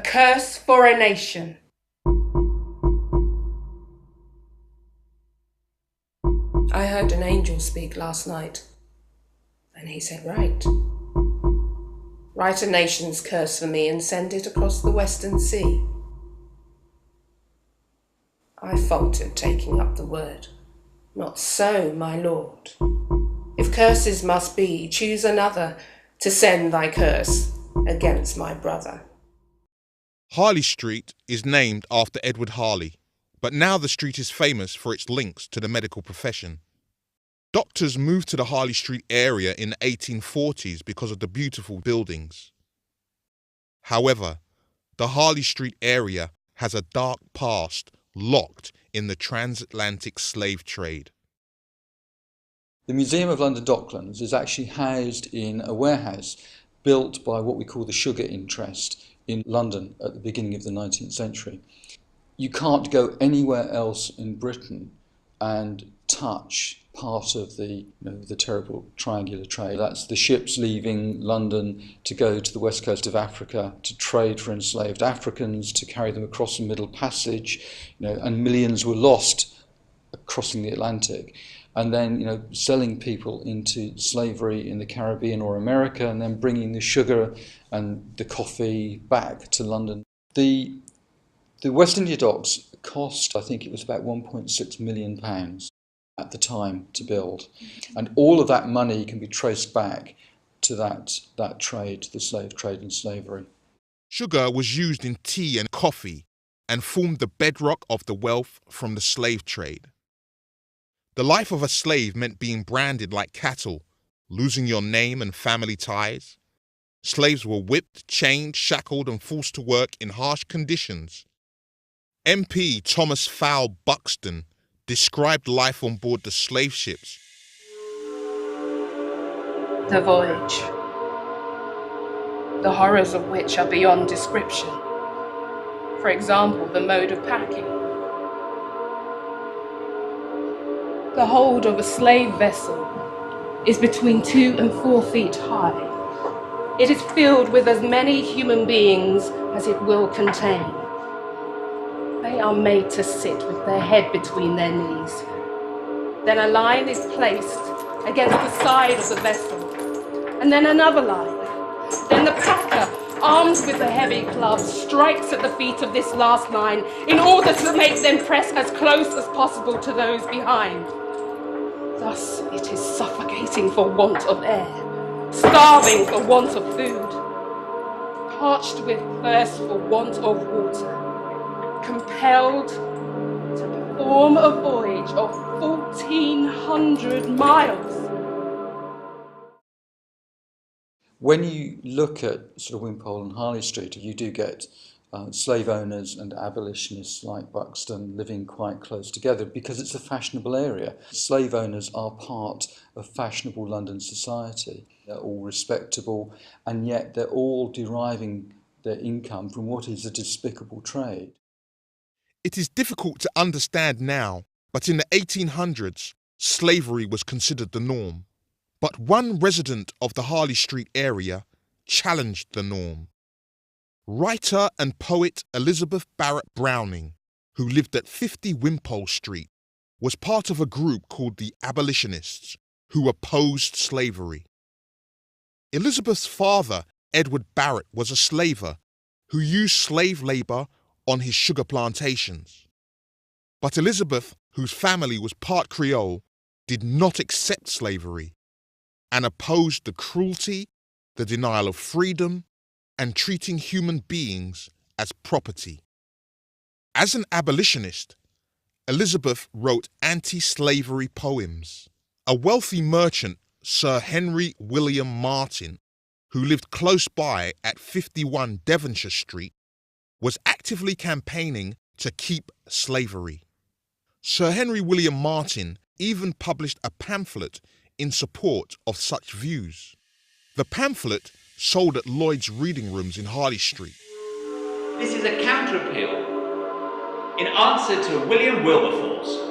curse for a nation. I heard an angel speak last night, and he said, write a nation's curse for me and send it across the Western Sea. I faltered, taking up the word. Not so, my lord. If curses must be, choose another to send thy curse against my brother. Harley Street is named after Edward Harley, but now the street is famous for its links to the medical profession. Doctors moved to the Harley Street area in the 1840s because of the beautiful buildings. However, the Harley Street area has a dark past locked in the transatlantic slave trade. The Museum of London Docklands is actually housed in a warehouse built by what we call the sugar interest in London at the beginning of the 19th century. You can't go anywhere else in Britain and touch part of the terrible triangular trade. That's the ships leaving London to go to the west coast of Africa to trade for enslaved Africans, to carry them across the Middle Passage, and millions were lost crossing the Atlantic. And then, selling people into slavery in the Caribbean or America, and then bringing the sugar and the coffee back to London. The West India docks cost, I think it was about £1.6 million at the time to build. And all of that money can be traced back to that trade, the slave trade and slavery. Sugar was used in tea and coffee and formed the bedrock of the wealth from the slave trade. The life of a slave meant being branded like cattle, losing your name and family ties. Slaves were whipped, chained, shackled and forced to work in harsh conditions. MP Thomas Fowle Buxton described life on board the slave ships. The voyage, the horrors of which are beyond description. For example, the mode of packing. The hold of a slave vessel is between 2 and 4 feet high. It is filled with as many human beings as it will contain. They are made to sit with their head between their knees. Then a line is placed against the side of the vessel, and then another line. Then the packer, armed with a heavy club, strikes at the feet of this last line in order to make them press as close as possible to those behind. Thus it is suffocating for want of air, starving for want of food, parched with thirst for want of water, compelled to perform a voyage of 1,400 miles. When you look at sort of Wimpole and Harley Street, you do get slave owners and abolitionists like Buxton living quite close together because it's a fashionable area. Slave owners are part of fashionable London society. They're all respectable, and yet they're all deriving their income from what is a despicable trade. It is difficult to understand now, but in the 1800s, slavery was considered the norm. But one resident of the Harley Street area challenged the norm. Writer and poet Elizabeth Barrett Browning, who lived at 50 Wimpole Street, was part of a group called the abolitionists, who opposed slavery. Elizabeth's father, Edward Barrett, was a slaver who used slave labour on his sugar plantations. But Elizabeth, whose family was part Creole, did not accept slavery and opposed the cruelty, the denial of freedom, and treating human beings as property. As an abolitionist, Elizabeth wrote anti-slavery poems. A wealthy merchant, Sir Henry William Martin, who lived close by at 51 Devonshire Street, was actively campaigning to keep slavery. Sir Henry William Martin even published a pamphlet in support of such views. The pamphlet sold at Lloyd's reading rooms in Harley Street. This is a counter-appeal in answer to William Wilberforce,